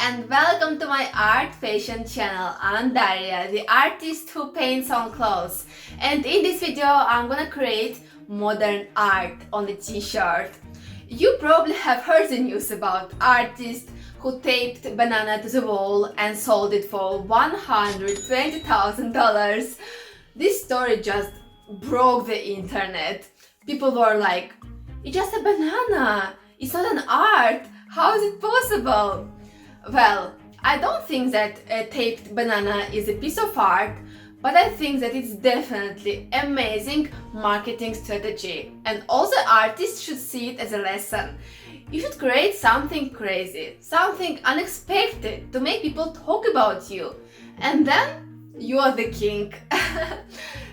and welcome to my art fashion channel. I'm Daria, the artist who paints on clothes, and in this video I'm gonna create modern art on the t-shirt. You probably have heard the news about artists who taped banana to the wall and sold it for $120,000. This story just broke the internet. People were like, it's just a banana, it's not an art, how is it possible? Well, I don't think that a taped banana is a piece of art, but I think that it's definitely amazing marketing strategy, and all the artists should see it as a lesson. You should create something crazy, something unexpected to make people talk about you, and then you are the king.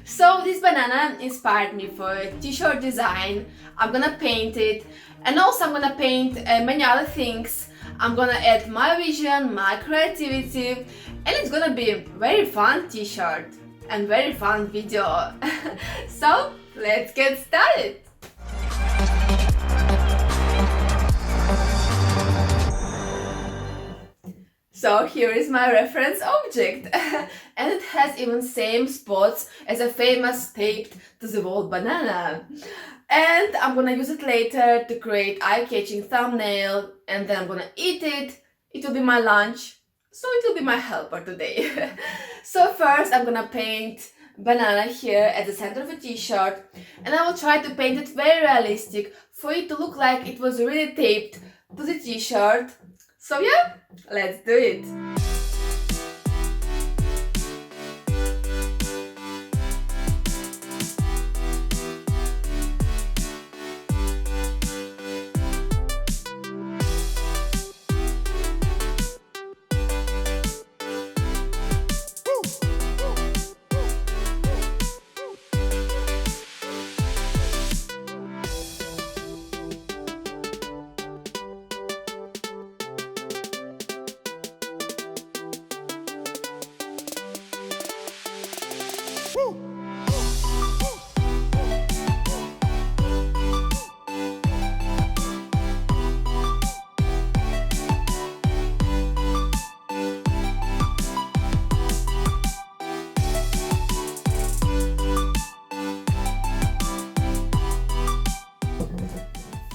So this banana inspired me for a t-shirt design. I'm gonna paint it, and also I'm gonna paint many other things. I'm gonna add my vision, my creativity, and it's gonna be a very fun t-shirt and very fun video. So let's get started. So here is my reference object, and it has even same spots as a famous taped to the wall banana. And I'm gonna use it later to create eye-catching thumbnail, and then I'm gonna eat it. It will be my lunch, so it will be my helper today. So first I'm gonna paint banana here at the center of a t-shirt, and I will try to paint it very realistic for it to look like it was really taped to the t-shirt. So yeah, let's do it.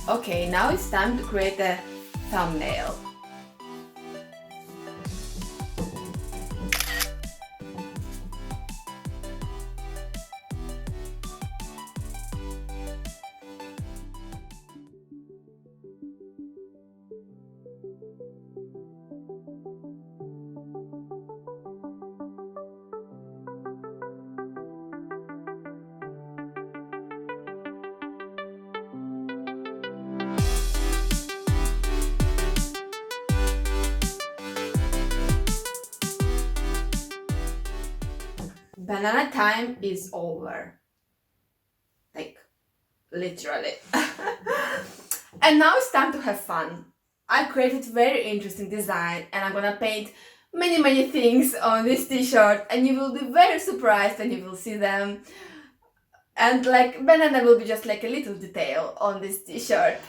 Okay, now it's time to create a thumbnail. Banana time is over. Like, literally. And now it's time to have fun. I created very interesting design, and I'm gonna paint many things on this t-shirt, and you will be very surprised when you will see them. And like, banana will be just like a little detail on this t-shirt.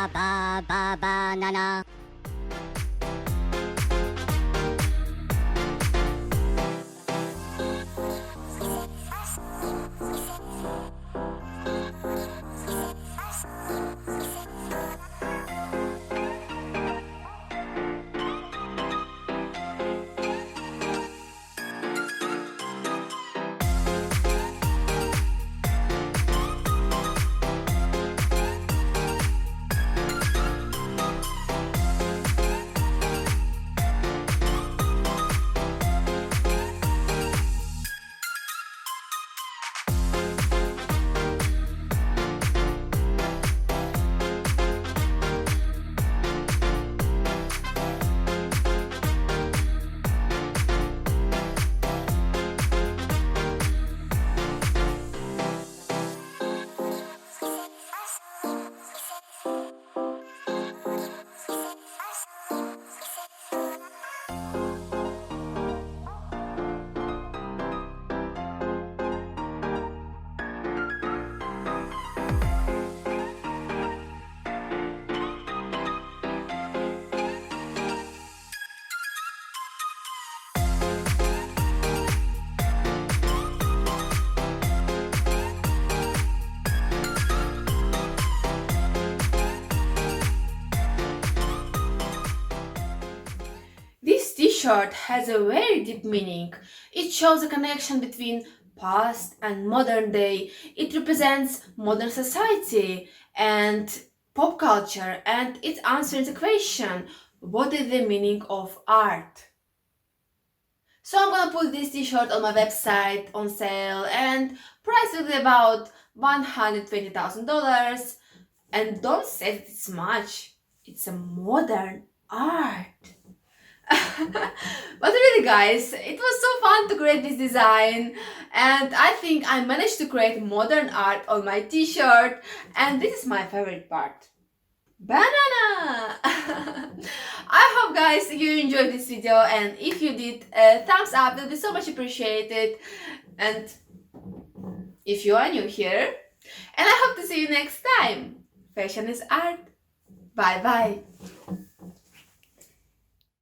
banana. This t-shirt has a very deep meaning. It shows a connection between past and modern day. It represents modern society and pop culture, and it answers the question, what is the meaning of art? So I'm gonna put this t-shirt on my website on sale, and price will be about $120,000. And don't say that it's much. It's a modern art. But really, guys, it was so fun to create this design, and I think I managed to create modern art on my t-shirt, and this is my favorite part. Banana! I hope, guys, you enjoyed this video, and if you did, thumbs up will be so much appreciated. And if you are new here, and I hope to see you next time. Fashion is art. Bye bye.